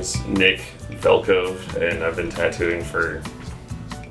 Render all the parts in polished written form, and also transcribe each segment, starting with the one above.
name's Nick Velcove, and I've been tattooing for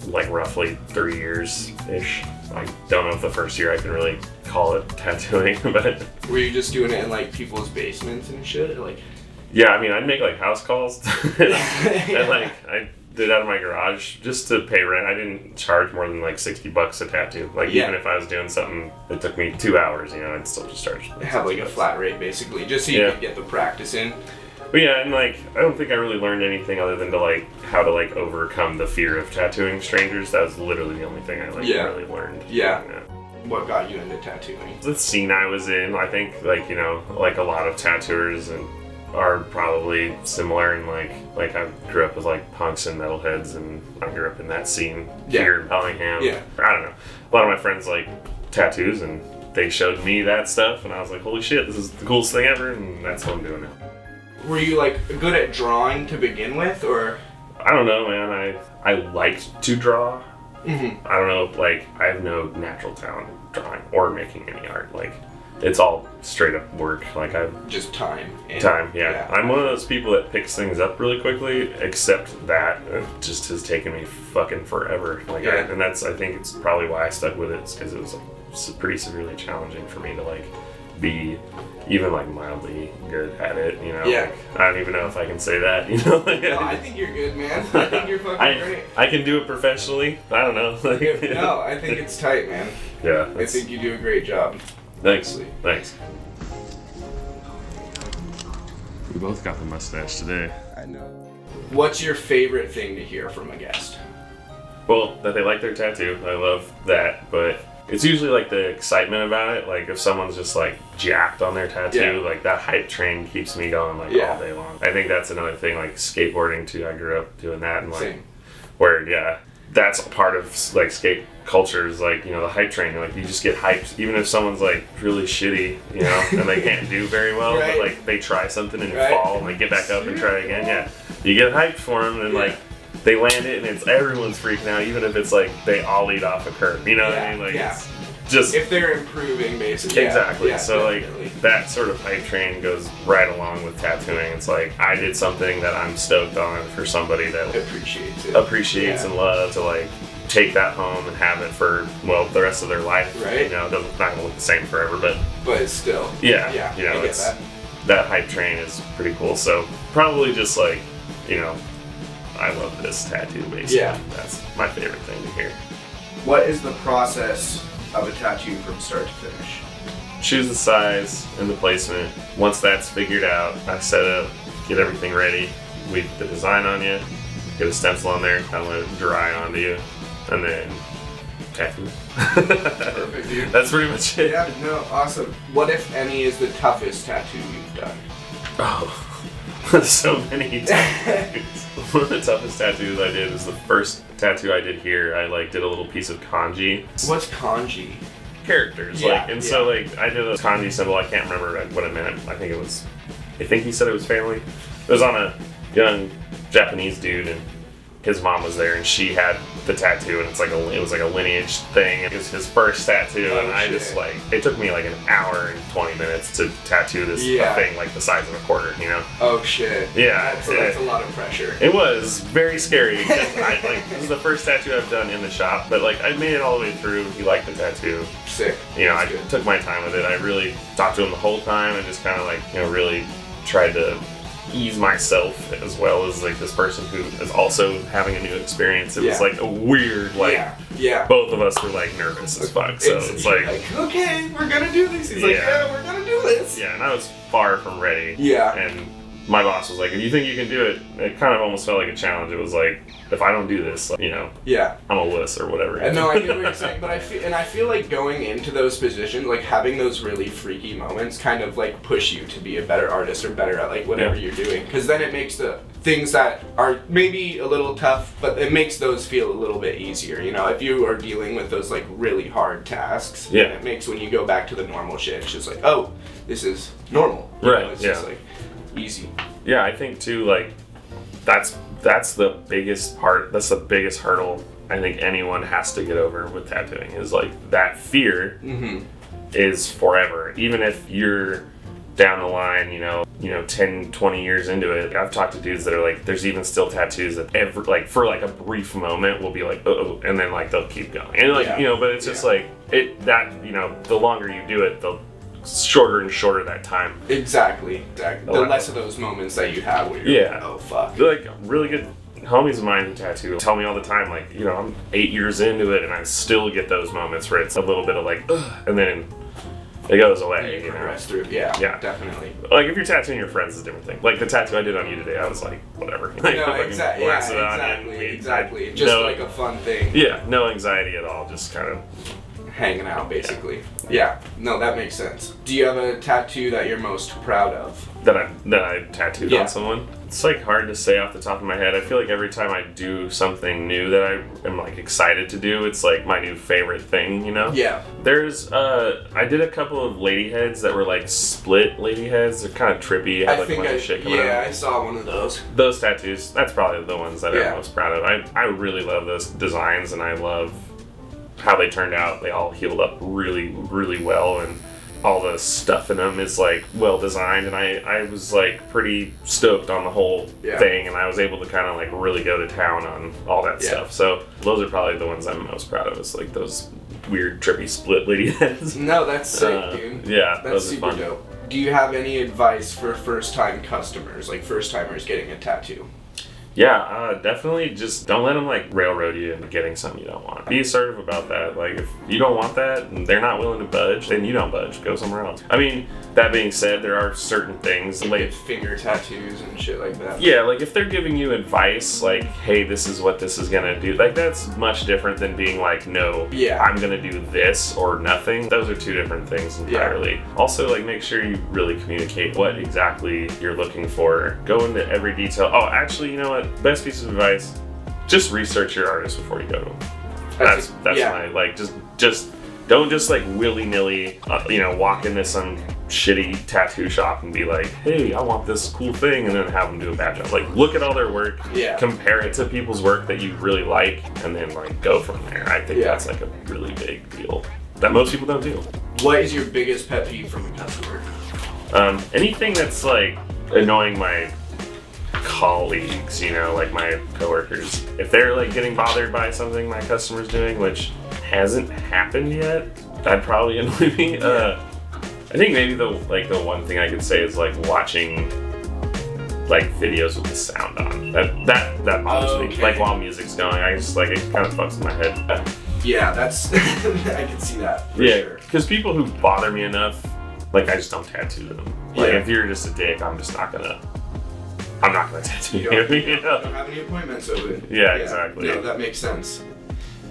like roughly 3 years-ish. I don't know if the first year I can really call it tattooing, but... Were you just doing it in like people's basements and shit? Or, like... Yeah, I mean, I'd make like house calls, and like I did out of my garage just to pay rent. I didn't charge more than like $60 a tattoo. Like even if I was doing something that took me 2 hours, you know, I'd still just charge. Have like a flat rate basically, just so you could get the practice in. But yeah, and like I don't think I really learned anything other than to like how to like overcome the fear of tattooing strangers. That was literally the only thing I like really learned. Yeah. What got you into tattooing? The scene I was in, I think, like, you know, like a lot of tattooers and are probably similar, and like I grew up with like punks and metalheads, and I grew up in that scene here in Bellingham. I don't know, a lot of my friends like tattoos, and they showed me that stuff, and I was like, holy shit, this is the coolest thing ever, and that's what I'm doing now. Were you like good at drawing to begin with, or? I don't know, man. I liked to draw. I don't know, like I have no natural talent drawing or making any art. Like it's all straight up work. Like I've just time. I'm one of those people that picks things up really quickly, except that it just has taken me fucking forever. Like and that's, I think it's probably why I stuck with it, because it was like pretty severely challenging for me to like be even like mildly good at it, you know. Like, I don't even know if I can say that, you know. Like, no, I think you're good, man. I think you're fucking great. I can do it professionally. I don't know. No, I think it's tight, man. Yeah, I think you do a great job. Thanks. We both got the mustache today. I know. What's your favorite thing to hear from a guest? Well, that they like their tattoo. I love that, but it's usually like the excitement about it. Like if someone's just like jacked on their tattoo, like that hype train keeps me going like all day long. I think that's another thing, like skateboarding too. I grew up doing that, and like where that's a part of like skate culture is like, you know, the hype train. Like you just get hyped, even if someone's like really shitty, you know, and they can't do very well, but like they try something and fall and they get back up and try again. Yeah, you get hyped for them, and like they land it, and it's everyone's freaking out, even if it's like they ollied off a curb. You know what I mean? Like it's just if they're improving, basically. Exactly. So like that sort of hype train goes right along with tattooing. It's like I did something that I'm stoked on for somebody that appreciates and loves to like take that home and have it for the rest of their life. Right. You know, it's not gonna look the same forever, but it's still you know, it's that hype train is pretty cool. So probably just like, you know, I love this tattoo basically. That's my favorite thing to hear. What is the process of a tattoo from start to finish? Choose the size and the placement. Once that's figured out, I set up, get everything ready, leave the design on you, get a stencil on there, kind of let it dry onto you, and then tattoo. Perfect, dude. That's pretty much it. Yeah, no, awesome. What, if any, is the toughest tattoo you've done? Oh, so many tattoos. One of the toughest tattoos I did was the first tattoo I did here. I like did a little piece of kanji. What's kanji? Characters, so like I did a kanji symbol. I can't remember what it meant. I think he said it was family. It was on a young Japanese dude, and his mom was there, and she had the tattoo, and it was like a lineage thing. It was his first tattoo, and I just like, it took me like an hour and 20 minutes to tattoo this thing like the size of a quarter, you know? Oh shit. Yeah. That's a lot of pressure. It was very scary because this is the first tattoo I've done in the shop, but like I made it all the way through. He liked the tattoo. Sick. You know, I took my time with it. I really talked to him the whole time and just kind of like, you know, really tried to ease myself as well as like this person who is also having a new experience. It was like a weird both of us were like nervous as fuck, so it's like okay, we're gonna do this. He's like, we're gonna do this. And I was far from ready. And my boss was like, if you think you can do it, it kind of almost felt like a challenge. It was like, if I don't do this, like, you know, I'm a wuss or whatever. And no, I get what you're saying, but I feel like going into those positions, like having those really freaky moments kind of like push you to be a better artist or better at like whatever you're doing. Because then it makes the things that are maybe a little tough, but it makes those feel a little bit easier. You know, if you are dealing with those like really hard tasks, then it makes when you go back to the normal shit, it's just like, oh, this is normal. You know, it's just like easy. Yeah, I think too, like that's the biggest part. That's the biggest hurdle I think anyone has to get over with tattooing is like that fear is forever. Even if you're down the line, you know, 10, 20 years into it. I've talked to dudes that are like, there's even still tattoos that for like a brief moment will be like, oh, and then like they'll keep going. And like, but it's just like, the longer you do it, the shorter and shorter that time. Exactly. The less of those moments that you have where you're like, oh fuck. Like, really good homies of mine who tattoo tell me all the time, like, I'm 8 years into it and I still get those moments where it's a little bit of like, ugh, and then it goes away. You progress through. Yeah, definitely. Like, if you're tattooing your friends, it's a different thing. Like, the tattoo I did on you today, I was like, whatever. Like, no, exactly. Just like a fun thing. Yeah, no anxiety at all. Just kind of hanging out, basically. Yeah. No, that makes sense. Do you have a tattoo that you're most proud of? That I tattooed on someone? It's like hard to say off the top of my head. I feel like every time I do something new that I am like excited to do, it's like my new favorite thing, Yeah. There's I did a couple of lady heads that were like split lady heads. They're kind of trippy. Had, like, a bunch of shit coming out. I saw one of those. Those tattoos, that's probably the ones that I'm most proud of. I really love those designs and I love how they turned out. They all healed up really, really well, and all the stuff in them is like well designed, and I was like pretty stoked on the whole thing, and I was able to kind of like really go to town on all that stuff. So those are probably the ones I'm most proud of, is like those weird trippy split lady heads. No, that's sick, dude. Yeah, that's super dope. Do you have any advice for first time customers, like first timers getting a tattoo? Yeah, definitely just don't let them like railroad you into getting something you don't want. Be assertive about that. Like, if you don't want that and they're not willing to budge, then you don't budge. Go somewhere else. I mean, that being said, there are certain things like finger tattoos and shit like that. Yeah, like if they're giving you advice, like, hey, this is what this is gonna do, like that's much different than being like, no, I'm gonna do this or nothing. Those are two different things entirely. Yeah. Also, like, make sure you really communicate what exactly you're looking for. Go into every detail. Oh, actually, you know what? Best piece of advice: just research your artist before you go to them. That's my like. Just don't just like willy nilly, walk into some shitty tattoo shop and be like, hey, I want this cool thing, and then have them do a bad job. Like, look at all their work, compare it to people's work that you really like, and then like go from there. I think that's like a really big deal that most people don't do. What is your biggest pet peeve from a customer? Anything that's like annoying my colleagues, like my coworkers. If they're like getting bothered by something my customer's doing, which hasn't happened yet, that'd probably annoy me. I think maybe the one thing I could say is like watching like videos with the sound on. That bothers me. Like while music's going, I just like, it kind of fucks with my head. Yeah, that's I can see that. For sure. Because people who bother me enough, like, I just don't tattoo them. Like, if you're just a dick, I'm not gonna tattoo you. You don't have any appointments open. Yeah, exactly. No, that makes sense.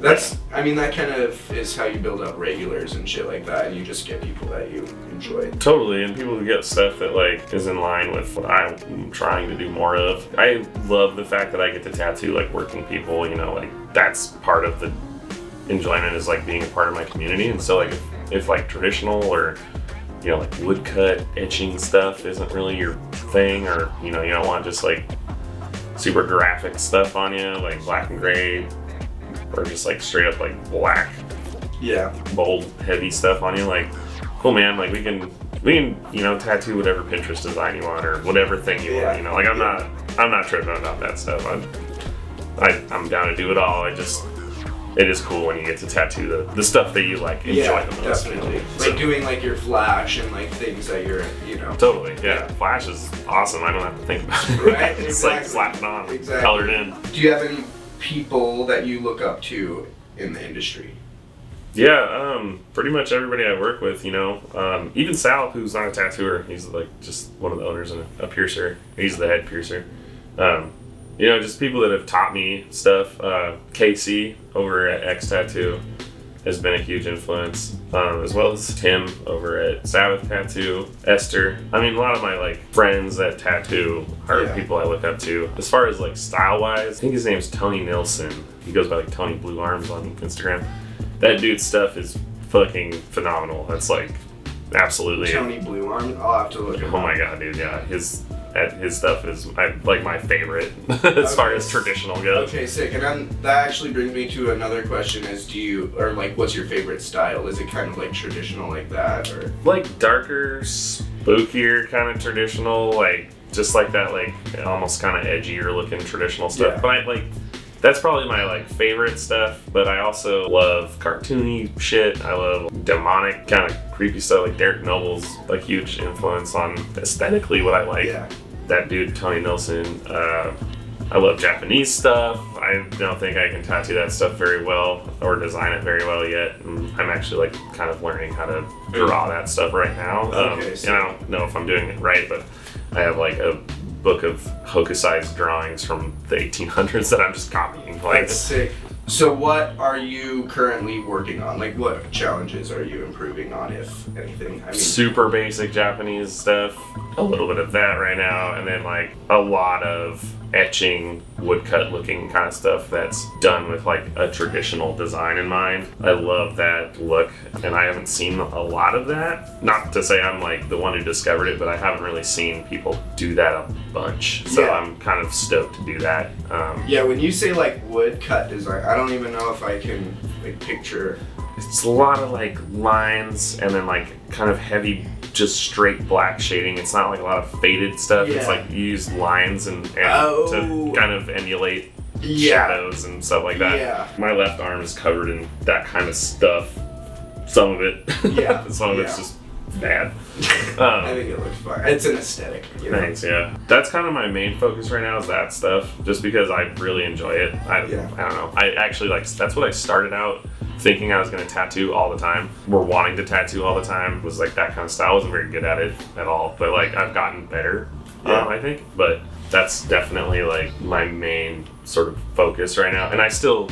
That kind of is how you build up regulars and shit like that, and you just get people that you enjoy. Totally, and people who get stuff that like is in line with what I'm trying to do more of. I love the fact that I get to tattoo like working people, like that's part of the enjoyment, is like being a part of my community. And so like if like traditional or like woodcut etching stuff isn't really your thing, or you don't want just like super graphic stuff on you, like black and gray, or just like straight up like black, bold, heavy stuff on you, like, cool, man, like we can tattoo whatever Pinterest design you want or whatever thing you want, like I'm not tripping about that stuff. I'm down to do it all. It is cool when you get to tattoo the stuff that you like enjoy the most. Definitely. Like doing like your flash and like things that you're, Totally, yeah. Flash is awesome. I don't have to think about it. Right? It's like slapped on, colored in. Do you have any people that you look up to in the industry? Yeah, pretty much everybody I work with, even Sal, who's not a tattooer, he's like just one of the owners and a piercer. He's the head piercer. Just people that have taught me stuff. Casey over at X Tattoo has been a huge influence, as well as Tim over at Sabbath Tattoo, Esther. I mean, a lot of my like friends that tattoo are people I look up to. As far as like style wise, I think his name's Tony Nilsson. He goes by like Tony Blue Arms on Instagram. That dude's stuff is fucking phenomenal. That's like absolutely Tony Blue Arms. I'll have to look at. Oh my god, dude! Yeah, his stuff is like my favorite as far as traditional goes. Okay, sick. And then that actually brings me to another question: what's your favorite style? Is it kind of like traditional like that, or like darker spookier kind of traditional, like just like that, like almost kind of edgier looking traditional stuff. Yeah. But I like that's probably my like favorite stuff. But I also love cartoony shit. I love demonic kind of creepy stuff. Like Derek Noble's a huge influence on aesthetically what I like. Yeah. That dude Tony Nilsson. I love Japanese stuff. I don't think I can tattoo that stuff very well or design it very well yet. And I'm actually like kind of learning how to draw that stuff right now. Okay, so and I don't know if I'm doing it right, but I have like a book of Hokusai's drawings from the 1800s that I'm just copying. Like, That's sick. So what are you currently working on? Like what challenges are you improving on, if anything? I mean, super basic Japanese stuff, a little bit of that right now, and then like a lot of etching, woodcut looking kind of stuff that's done with like a traditional design in mind. I love that look, and I haven't seen a lot of that. Not to say I'm like the one who discovered it, but I haven't really seen people do that a bunch. So Yeah. I'm kind of stoked to do that. yeah, when you say like woodcut design, I don't even know if I can like picture. It's a lot of like lines and then like kind of heavy, just straight black shading. It's not like a lot of faded stuff. Yeah. It's like you use lines and Oh. to kind of emulate Yeah. shadows and stuff like that. Yeah. My left arm is covered in that kind of stuff. Some of it. Yeah. Some of it's Yeah. just bad. I think it looks fine. It's an aesthetic. You know? Thanks, yeah. That's kind of my main focus right now is that stuff, just because I really enjoy it. I don't know. I actually like, that's what I started out thinking I was going to tattoo all the time, or wanting to tattoo all the time, was like that kind of style. I wasn't very good at it at all, but like I've gotten better, I think. But that's definitely like my main sort of focus right now. And I'm still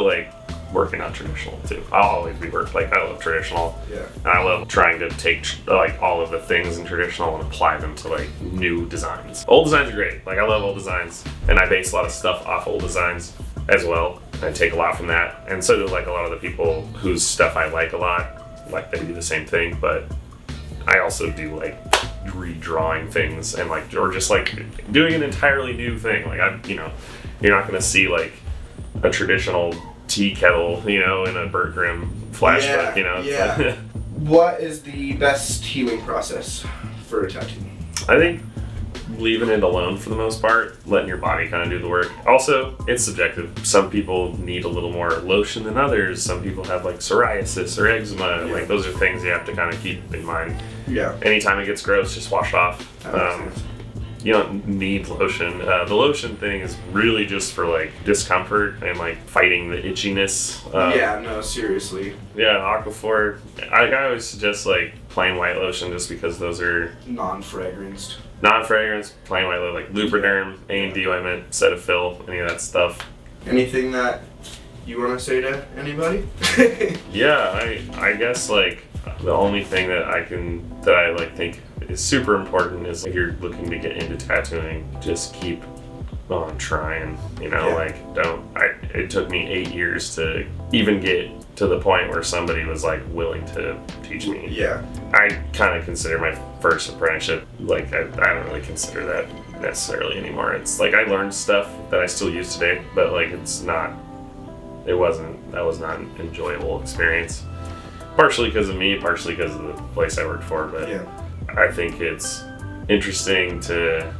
like working on traditional too. I'll always be like I love traditional. Yeah. And I love trying to take like all of the things in traditional and apply them to like new designs. Old designs are great. Like I love old designs, and I base a lot of stuff off old designs as well. I take a lot from that, and so do like a lot of the people whose stuff I like a lot. Like they do the same thing, but I also do like redrawing things and like, or just like doing an entirely new thing. Like you're not gonna see like a traditional tea kettle, in a Burt Grimm flashback, Yeah. What is the best healing process for a tattoo? I think leaving it alone for the most part, letting your body kind of do the work. Also, it's subjective. Some people need a little more lotion than others. Some people have like psoriasis or eczema. Yeah. Like those are things you have to kind of keep in mind. Yeah. Anytime it gets gross, just wash it off. That makes sense. You don't need lotion. The lotion thing is really just for like discomfort and like fighting the itchiness. Yeah, no, seriously. Yeah, Aquaphor. I always suggest like plain white lotion just because those are Non-fragranced. non-fragrance, plain white lotion, like Lubriderm, A&D ointment, Cetaphil, any of that stuff. Anything that you want to say to anybody? Yeah, I guess like the only thing that I like think is super important is if you're looking to get into tattooing, just keep on trying, Yeah. It took me 8 years to even get to the point where somebody was like willing to teach me. Yeah. I kind of consider my first apprenticeship, like I don't really consider that necessarily anymore. It's like I learned stuff that I still use today, but like that was not an enjoyable experience. Partially because of me, partially because of the place I worked for, but Yeah. I think it's interesting to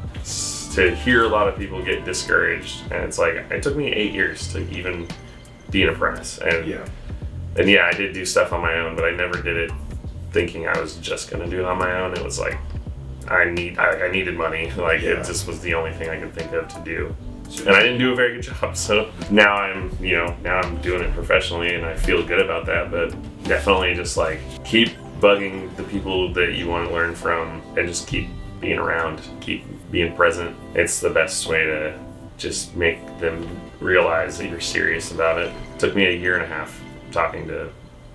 hear a lot of people get discouraged, and it's like it took me 8 years to even be an apprentice, and Yeah. I did do stuff on my own, but I never did it thinking I was just gonna do it on my own. It was like I needed money, like Yeah. it just was the only thing I could think of to do. And I didn't do a very good job, so now I'm doing it professionally, and I feel good about that. But definitely, just like keep bugging the people that you want to learn from, and just keep being around, keep being present. It's the best way to just make them realize that you're serious about it. It took me 1.5 years talking to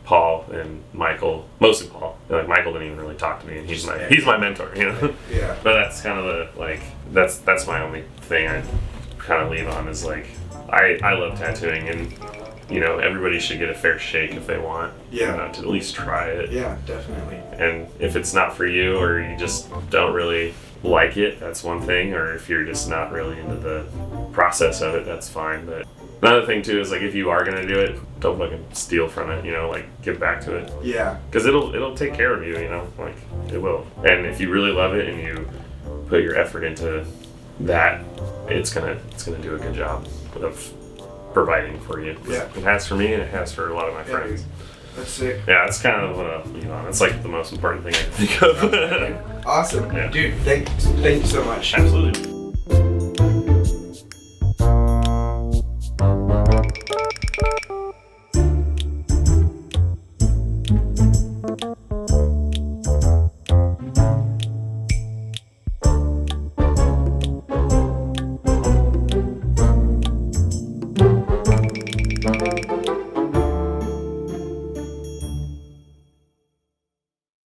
Paul and Michael, mostly Paul. Like Michael didn't even really talk to me, and he's my mentor, Yeah. But that's kind of that's my only thing I kind of leave on is like I love tattooing, and everybody should get a fair shake if they want. Yeah. To at least try it. Yeah, definitely. And if it's not for you, or you just don't really like it, that's one thing. Or if you're just not really into the process of it, that's fine. But Another thing too is like if you are gonna do it, don't fucking steal from it. You know, like give back to it. Yeah. Because it'll take care of you. You know, like it will. And if you really love it and you put your effort into that, it's gonna do a good job of providing for you. Yeah. It has for me, and it has for a lot of my friends. Dude. That's sick. Yeah, that's kind of that's like the most important thing I can think of. Awesome. Yeah. Dude, thank you so much. Absolutely.